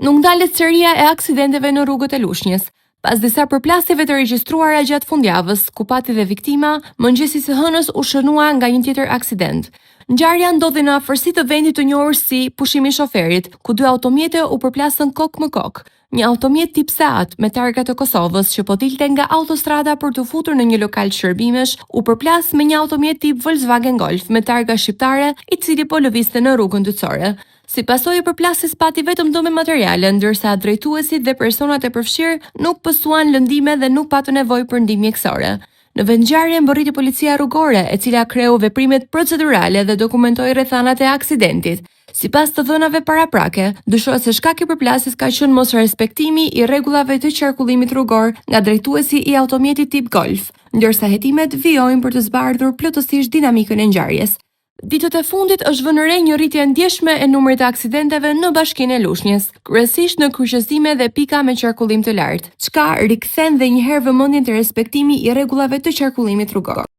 Nuk ndalet seria e aksidenteve në rrugët e Lushnjës. Pas disa përplasjeve të regjistruara gjatë fundjavës, ku pati dhe viktima, mëngjesi së hënës u shënua nga një tjetër aksident. Ngjarja ndodhi në afërsi të vendit të njohur si Pushimi i Shoferit, ku dy automjete u përplasën kok më kok. Një automjet tip Seat me targa të Kosovës që po dilte nga autostrada për të futur në një lokal shërbimesh, u përplas me një automjet tip Volkswagen Golf me targa shqiptare, i cili po lëvizte në rrugën dytësore. Si pasojë e përplasjes pati vetëm dëme materiale, ndërsa drejtuesit dhe personat e përfshirë nuk pësuan lëndime dhe nuk patën nevojë për ndihmë mjekësore. Në vendngjarje mbërriti policia rrugore, e cila kreu veprimet procedurale dhe dokumentoi rrethanat e aksidentit. Sipas të dhënave paraprake, dyshohet se shkaki i përplasjes ka qenë mosrespektimi i rregullave të qarkullimit rrugor nga drejtuesi i automjetit tip Golf, ndërsa hetimet vijojnë për të zbardhur plotësisht dinamikën e ngjarjes. Ditët e fundit është vënë re një rritje ndjeshme e numrit të aksidenteve në bashkinë e Lushnjës, kryesisht në kryqëzime dhe pika me qarkullim të lartë, çka rikthen dhe një herë vëmendjen te respektimi i rregullave të qarkullimit rrugor.